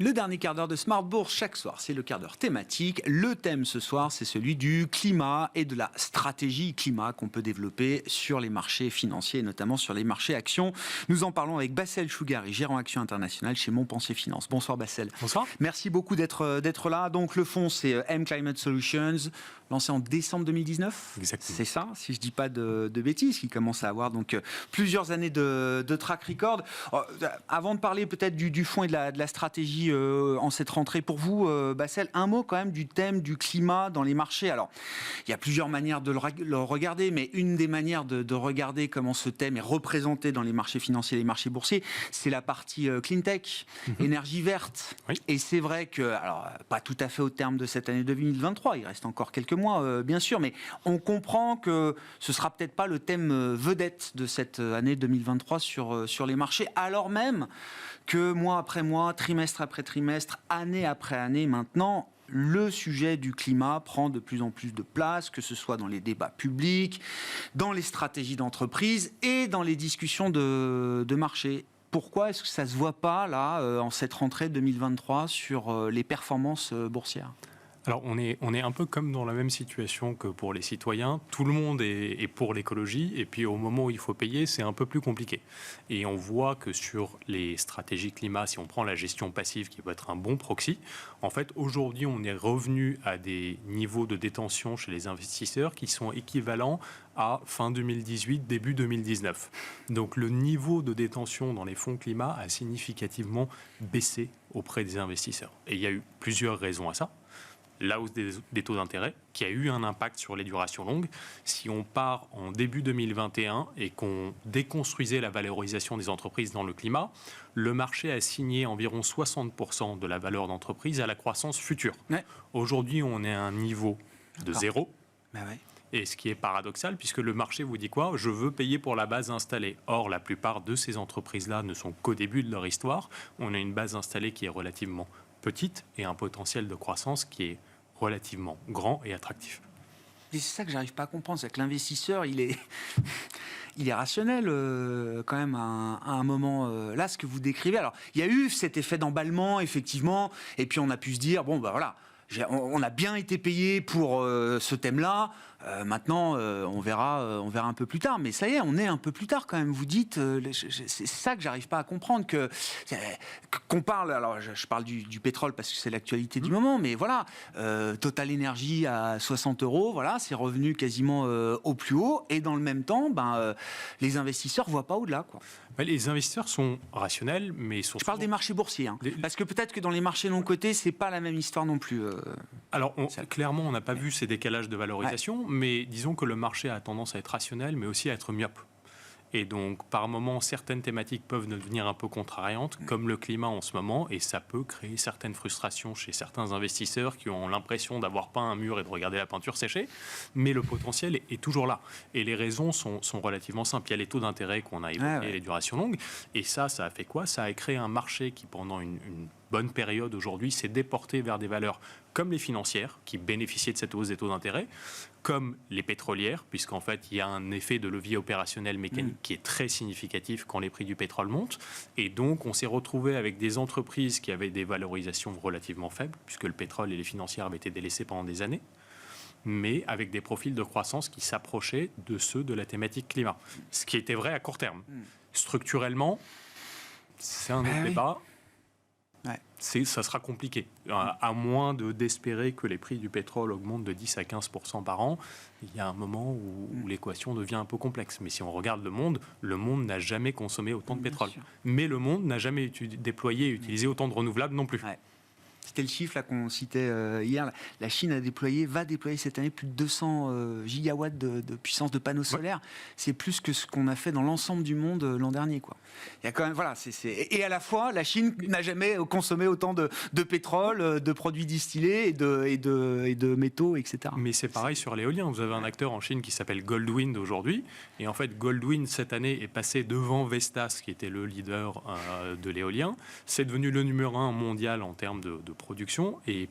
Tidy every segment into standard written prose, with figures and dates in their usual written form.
Le dernier quart d'heure de Smart Bourse chaque soir, c'est le quart d'heure thématique. Le thème ce soir, c'est celui du climat et de la stratégie climat qu'on peut développer sur les marchés financiers et notamment sur les marchés actions. Nous en parlons avec Bassel Chougari, gérant Action International chez Montpensier Finance. Bonsoir Bassel. Bonsoir. Merci beaucoup d'être là. Donc le fonds, c'est M Climate Solutions, lancé en décembre 2019. Exactement. C'est ça, si je ne dis pas de bêtises, qui commence à avoir donc plusieurs années de track record. Avant de parler peut-être du fonds et de la stratégie en cette rentrée, pour vous, Bassel, un mot quand même du thème du climat dans les marchés. Alors, il y a plusieurs manières de le regarder, mais une des manières de regarder comment ce thème est représenté dans les marchés financiers et les marchés boursiers, c'est la partie clean tech, énergie verte. Oui. Et c'est vrai que, alors, pas tout à fait au terme de cette année 2023, il reste encore quelques mois, bien sûr, mais on comprend que ce sera peut-être pas le thème vedette de cette année 2023 sur les marchés, alors même que mois après mois, trimestre après trimestre, année après année maintenant, le sujet du climat prend de plus en plus de place, que ce soit dans les débats publics, dans les stratégies d'entreprise et dans les discussions de marché. Pourquoi est-ce que ça ne se voit pas, là, en cette rentrée 2023, sur les performances boursières ? Alors, on est un peu comme dans la même situation que pour les citoyens. Tout le monde est pour l'écologie, et puis au moment où il faut payer, c'est un peu plus compliqué. Et on voit que sur les stratégies climat, si on prend la gestion passive, qui peut être un bon proxy, en fait, aujourd'hui, on est revenu à des niveaux de détention chez les investisseurs qui sont équivalents à fin 2018, début 2019. Donc, le niveau de détention dans les fonds climat a significativement baissé auprès des investisseurs. Et il y a eu plusieurs raisons à ça. La hausse des taux d'intérêt, qui a eu un impact sur les durations longues. Si on part en début 2021 et qu'on déconstruisait la valorisation des entreprises dans le climat, le marché a signé environ 60% de la valeur d'entreprise à la croissance future. Ouais. Aujourd'hui, on est à un niveau de zéro. Bah ouais. Et ce qui est paradoxal, puisque le marché vous dit quoi ? Je veux payer pour la base installée. Or, la plupart de ces entreprises-là ne sont qu'au début de leur histoire. On a une base installée qui est relativement petite et un potentiel de croissance qui est relativement grand et attractif. Et c'est ça que j'arrive pas à comprendre, c'est que l'investisseur, il est rationnel quand même à un moment. Là, ce que vous décrivez, alors il y a eu cet effet d'emballement, effectivement, et puis on a pu se dire, bon, bah voilà, on a bien été payé pour ce thème-là. Maintenant, on verra un peu plus tard. Mais ça y est, on est un peu plus tard quand même. Vous dites, c'est ça que j'arrive pas à comprendre, qu'on parle. Alors, je parle du pétrole parce que c'est l'actualité du moment. Mais voilà, Total Energy à 60 €, voilà, c'est revenu quasiment au plus haut. Et dans le même temps, les investisseurs voient pas au-delà, quoi. Les investisseurs sont rationnels, mais surtout... Je parle des marchés boursiers, hein, parce que peut-être que dans les marchés non cotés, c'est pas la même histoire non plus. Alors, clairement, on n'a pas vu ces décalages de valorisation, mais disons que le marché a tendance à être rationnel, mais aussi à être myope. Et donc, par moments, certaines thématiques peuvent devenir un peu contrariantes, comme le climat en ce moment, et ça peut créer certaines frustrations chez certains investisseurs qui ont l'impression d'avoir peint un mur et de regarder la peinture sécher, mais le potentiel est toujours là. Et les raisons sont relativement simples. Il y a les taux d'intérêt qu'on a évoqués, les durations longues, et ça a fait quoi ? Ça a créé un marché qui, pendant une bonne période aujourd'hui, s'est déporté vers des valeurs comme les financières, qui bénéficiaient de cette hausse des taux d'intérêt, comme les pétrolières, puisqu'en fait, il y a un effet de levier opérationnel mécanique qui est très significatif quand les prix du pétrole montent. Et donc, on s'est retrouvé avec des entreprises qui avaient des valorisations relativement faibles, puisque le pétrole et les financières avaient été délaissés pendant des années, mais avec des profils de croissance qui s'approchaient de ceux de la thématique climat. Ce qui était vrai à court terme. Structurellement, c'est un autre débat. Ouais. Ça sera compliqué, à moins d'espérer que les prix du pétrole augmentent de 10 à 15% par an. Il y a un moment où l'équation devient un peu complexe. Mais si on regarde le monde n'a jamais consommé autant de pétrole. Mais le monde n'a jamais déployé et utilisé autant de renouvelables non plus. Ouais. C'était le chiffre là, qu'on citait hier. La Chine va déployer cette année plus de 200 gigawatts de puissance de panneaux solaires. C'est plus que ce qu'on a fait dans l'ensemble du monde l'an dernier, quoi. Il y a quand même, voilà, et à la fois, la Chine n'a jamais consommé autant de pétrole, de produits distillés et de métaux, etc. Mais c'est pareil sur l'éolien. Vous avez un acteur en Chine qui s'appelle Goldwind aujourd'hui. Et en fait, Goldwind, cette année, est passé devant Vestas, qui était le leader de l'éolien. C'est devenu le numéro 1 mondial en termes de production. Et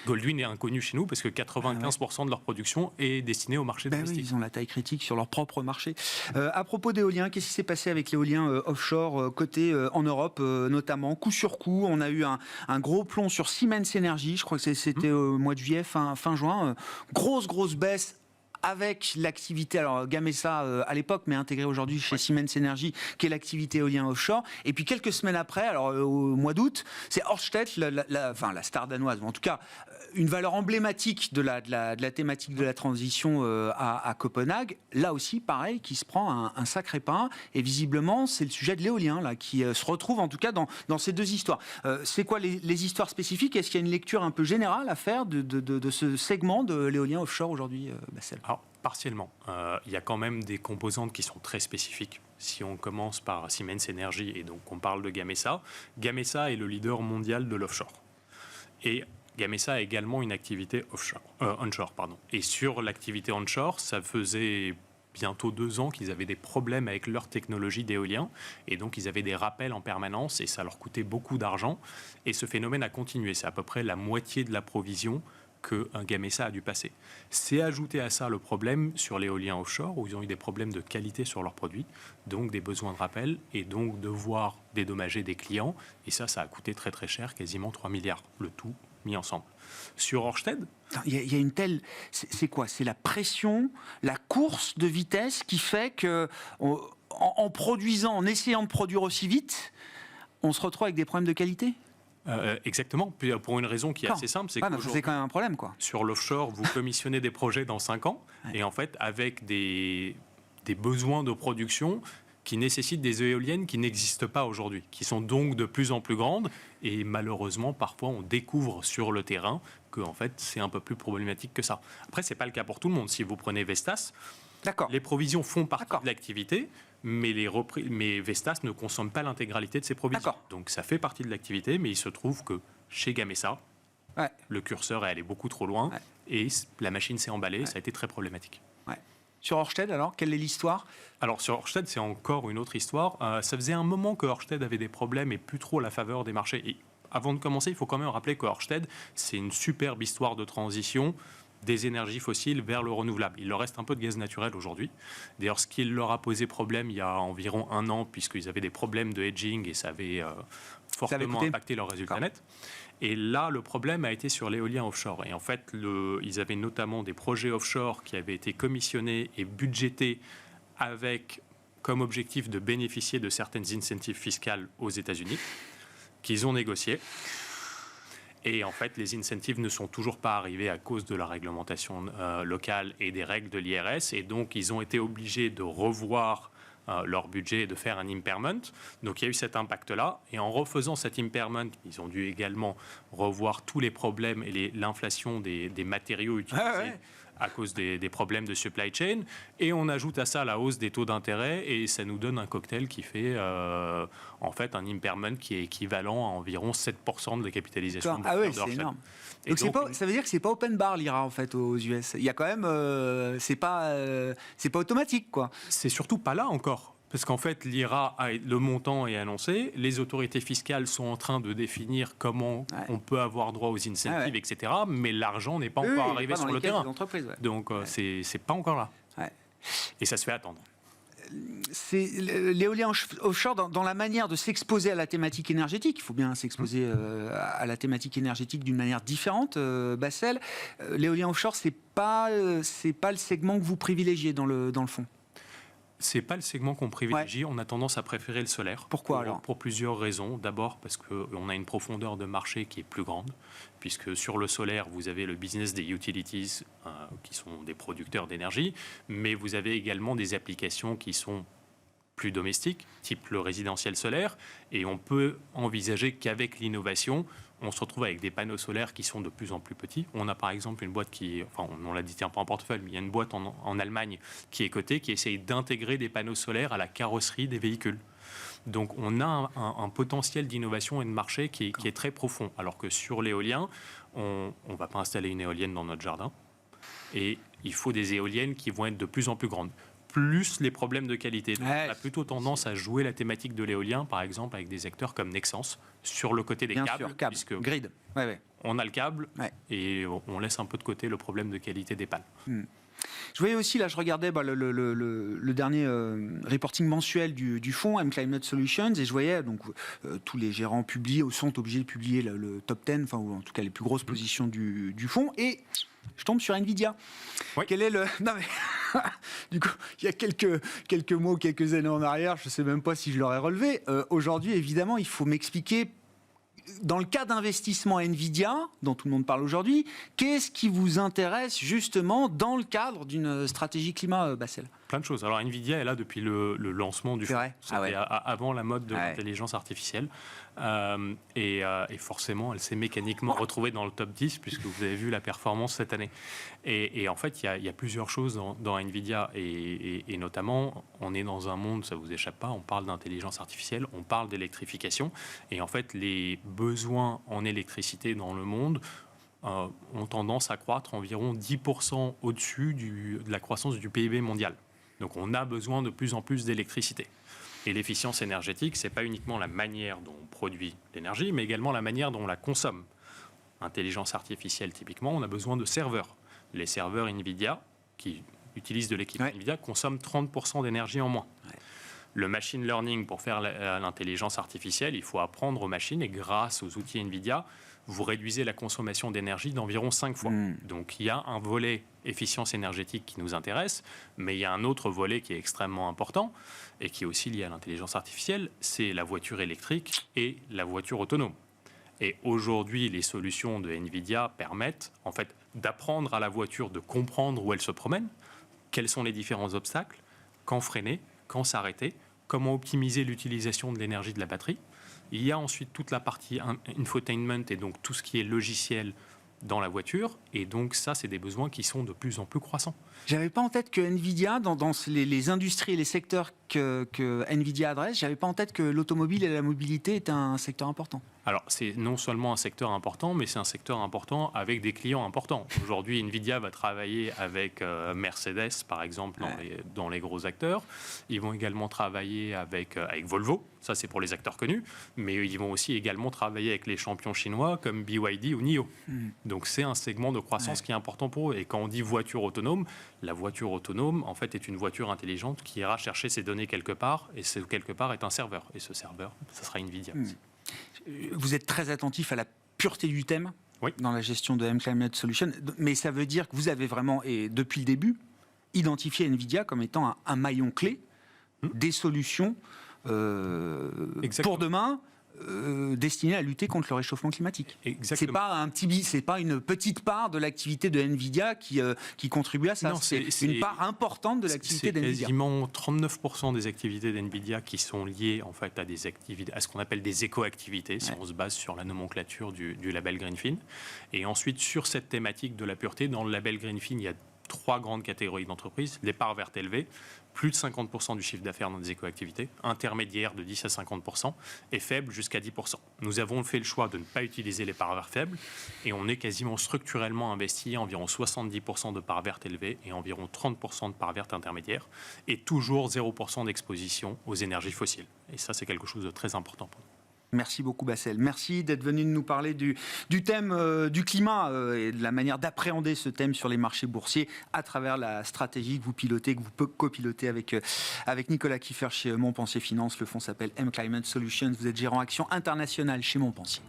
Goldwyn est inconnu chez nous parce que 95% de leur production est destinée au marché domestique. Oui, ils ont la taille critique sur leur propre marché. À propos d'éolien, qu'est-ce qui s'est passé avec l'éolien offshore coté en Europe notamment, coup sur coup? On a eu un gros plomb sur Siemens Energy, je crois que c'était au mois de juillet, fin juin. Grosse baisse avec l'activité, alors Gamesa à l'époque, mais intégrée aujourd'hui chez Siemens Energy, qui est l'activité éolien offshore. Et puis quelques semaines après, alors au mois d'août, c'est Ørsted, la star danoise, ou en tout cas une valeur emblématique de la thématique de la transition à Copenhague. Là aussi, pareil, qui se prend un sacré pain. Et visiblement, c'est le sujet de l'éolien là qui se retrouve en tout cas dans ces deux histoires. C'est quoi les histoires spécifiques? Est-ce qu'il y a une lecture un peu générale à faire de ce segment de l'éolien offshore aujourd'hui, Bassel? Alors, partiellement. Il y a quand même des composantes qui sont très spécifiques. Si on commence par Siemens Energy, et donc on parle de Gamesa, Gamesa est le leader mondial de l'offshore. Et Gamesa a également une activité onshore. Et sur l'activité onshore, ça faisait bientôt 2 ans qu'ils avaient des problèmes avec leur technologie d'éolien. Et donc, ils avaient des rappels en permanence et ça leur coûtait beaucoup d'argent. Et ce phénomène a continué. C'est à peu près la moitié de la provision qu'un Gamesa a dû passer. C'est ajouté à ça le problème sur l'éolien offshore, où ils ont eu des problèmes de qualité sur leurs produits, donc des besoins de rappel, et donc devoir dédommager des clients. Et ça a coûté très très cher, quasiment 3 milliards, le tout mis ensemble. Sur Ørsted, il y a une telle... C'est quoi? C'est la pression, la course de vitesse qui fait que, en produisant, en essayant de produire aussi vite, on se retrouve avec des problèmes de qualité? Exactement, pour une raison qui est assez simple, c'est que c'est quand même un problème, quoi. Sur l'offshore, vous commissionnez des projets dans 5 ans, et en fait, avec des besoins de production qui nécessitent des éoliennes qui n'existent pas aujourd'hui, qui sont donc de plus en plus grandes, et malheureusement, parfois, on découvre sur le terrain que en fait, c'est un peu plus problématique que ça. Après, c'est pas le cas pour tout le monde. Si vous prenez Vestas, les provisions font partie de l'activité, mais Vestas ne consomme pas l'intégralité de ses provisions. Donc ça fait partie de l'activité, mais il se trouve que chez Gamesa, le curseur est allé beaucoup trop loin et la machine s'est emballée, ça a été très problématique. Sur Ørsted, alors, quelle est l'histoire? Alors sur Ørsted, c'est encore une autre histoire. Ça faisait un moment que Ørsted avait des problèmes et plus trop la faveur des marchés. Et avant de commencer, il faut quand même rappeler que Ørsted, c'est une superbe histoire de transition des énergies fossiles vers le renouvelable. Il leur reste un peu de gaz naturel aujourd'hui. D'ailleurs, ce qui leur a posé problème il y a environ 1 an, puisqu'ils avaient des problèmes de hedging et ça avait fortement impacté leurs résultats nets. Et là, le problème a été sur l'éolien offshore. Et en fait, ils avaient notamment des projets offshore qui avaient été commissionnés et budgétés avec comme objectif de bénéficier de certaines incentives fiscales aux États-Unis, qu'ils ont négociées. Et en fait, les incentives ne sont toujours pas arrivés à cause de la réglementation locale et des règles de l'IRS. Et donc, ils ont été obligés de revoir leur budget et de faire un impairment. Donc, il y a eu cet impact-là. Et en refaisant cet impairment, ils ont dû également revoir tous les problèmes et l'inflation des matériaux utilisés à cause des problèmes de supply chain. Et on ajoute à ça la hausse des taux d'intérêt et ça nous donne un cocktail qui fait en fait un impairment qui est équivalent à environ 7% de la capitalisation. C'est énorme. Donc ça veut dire que c'est pas open bar l'IRA en fait aux US. Il y a quand même, c'est pas automatique, quoi. C'est surtout pas là encore. Parce qu'en fait, l'IRA, le montant est annoncé, les autorités fiscales sont en train de définir comment on peut avoir droit aux incentives, etc. Mais l'argent n'est pas encore arrivé sur le terrain. Donc, c'est pas encore là. Et ça se fait attendre. C'est l'éolien offshore dans la manière de s'exposer à la thématique énergétique. Il faut bien s'exposer à la thématique énergétique d'une manière différente, Bassel. L'éolien offshore, c'est pas le segment que vous privilégiez dans le fond. C'est pas le segment qu'on privilégie. On a tendance à préférer le solaire. Pourquoi alors? Pour plusieurs raisons. D'abord parce qu'on a une profondeur de marché qui est plus grande, puisque sur le solaire, vous avez le business des utilities, qui sont des producteurs d'énergie, mais vous avez également des applications qui sont plus domestiques, type le résidentiel solaire, et on peut envisager qu'avec l'innovation, on se retrouve avec des panneaux solaires qui sont de plus en plus petits. On a par exemple une boîte on l'a dit, tiens, pas en portefeuille, mais il y a une boîte en Allemagne qui est cotée, qui essaye d'intégrer des panneaux solaires à la carrosserie des véhicules. Donc on a un potentiel d'innovation et de marché qui est très profond. Alors que sur l'éolien, on ne va pas installer une éolienne dans notre jardin. Et il faut des éoliennes qui vont être de plus en plus grandes. Plus les problèmes de qualité. Donc, on a plutôt tendance à jouer la thématique de l'éolien, par exemple, avec des acteurs comme Nexans, sur le côté des câbles. Grid. on a le câble et on laisse un peu de côté le problème de qualité des pannes. Je voyais aussi, là, je regardais le dernier reporting mensuel du fonds M-Climate Solutions, et je voyais donc tous les gérants sont obligés de publier le top 10, enfin, ou en tout cas les plus grosses positions du fonds, et je tombe sur Nvidia. Oui. Quel est le... Non mais, du coup, il y a quelques mois, quelques années en arrière, je ne sais même pas si je l'aurais relevé. Aujourd'hui, évidemment, il faut m'expliquer, dans le cas d'investissement Nvidia, dont tout le monde parle aujourd'hui, qu'est-ce qui vous intéresse justement dans le cadre d'une stratégie climat, Bassel ? Plein de choses. Alors Nvidia est là depuis le lancement du fonds. C'était avant la mode de l'intelligence artificielle. Et forcément, elle s'est mécaniquement retrouvée dans le top 10, puisque vous avez vu la performance cette année. Et en fait, il y a plusieurs choses dans Nvidia. Et notamment, on est dans un monde, ça ne vous échappe pas, on parle d'intelligence artificielle, on parle d'électrification. Et en fait, les besoins en électricité dans le monde ont tendance à croître environ 10% au-dessus de la croissance du PIB mondial. Donc on a besoin de plus en plus d'électricité. Et l'efficience énergétique, ce n'est pas uniquement la manière dont on produit l'énergie, mais également la manière dont on la consomme. Intelligence artificielle, typiquement, on a besoin de serveurs. Les serveurs Nvidia, qui utilisent de l'équipement Nvidia, consomment 30% d'énergie en moins. Le machine learning, pour faire l'intelligence artificielle, il faut apprendre aux machines, et grâce aux outils Nvidia, vous réduisez la consommation d'énergie d'environ 5 fois. Donc il y a un volet efficience énergétique qui nous intéresse, mais il y a un autre volet qui est extrêmement important et qui est aussi lié à l'intelligence artificielle, c'est la voiture électrique et la voiture autonome. Et aujourd'hui, les solutions de Nvidia permettent en fait d'apprendre à la voiture de comprendre où elle se promène, quels sont les différents obstacles, quand freiner, quand s'arrêter, comment optimiser l'utilisation de l'énergie de la batterie. Il y a ensuite toute la partie infotainment et donc tout ce qui est logiciel dans la voiture. Et donc ça, c'est des besoins qui sont de plus en plus croissants. J'avais pas en tête que Nvidia, dans les industries et les secteurs que Nvidia adresse, j'avais pas en tête que l'automobile et la mobilité étaient un secteur important. Alors, c'est non seulement un secteur important, mais c'est un secteur important avec des clients importants. Aujourd'hui, Nvidia va travailler avec Mercedes, par exemple, dans les gros acteurs. Ils vont également travailler avec Volvo. Ça, c'est pour les acteurs connus. Mais ils vont aussi également travailler avec les champions chinois comme BYD ou NIO. Donc, c'est un segment de croissance qui est important pour eux. Et quand on dit voiture autonome, la voiture autonome, en fait, est une voiture intelligente qui ira chercher ses données quelque part. Et ce quelque part est un serveur. Et ce serveur, ça sera Nvidia aussi. Vous êtes très attentif à la pureté du thème dans la gestion de M-Climate Solutions, mais ça veut dire que vous avez vraiment, et depuis le début, identifié Nvidia comme étant un maillon clé des solutions pour demain destinées à lutter contre le réchauffement climatique. C'est pas une petite part de l'activité de Nvidia qui contribue à ça. Non, c'est une part importante de l'activité d'Nvidia. C'est quasiment 39% des activités d'Nvidia qui sont liées en fait à des activités, à ce qu'on appelle des éco-activités, si on se base sur la nomenclature du label Greenfin. Et ensuite, sur cette thématique de la pureté, dans le label Greenfin, il y a 3 grandes catégories d'entreprises. Les parts vertes élevées, plus de 50% du chiffre d'affaires dans des éco-activités, intermédiaires de 10 à 50% et faibles jusqu'à 10%. Nous avons fait le choix de ne pas utiliser les parts vertes faibles et on est quasiment structurellement investi à environ 70% de parts vertes élevées et environ 30% de parts vertes intermédiaires et toujours 0% d'exposition aux énergies fossiles. Et ça, c'est quelque chose de très important pour nous. Merci beaucoup Bassel. Merci d'être venu nous parler du thème du climat et de la manière d'appréhender ce thème sur les marchés boursiers à travers la stratégie que vous pilotez, que vous copilotez avec Nicolas Kieffer chez Montpensier Finance. Le fonds s'appelle M-Climate Solutions. Vous êtes gérant action internationale chez Montpensier.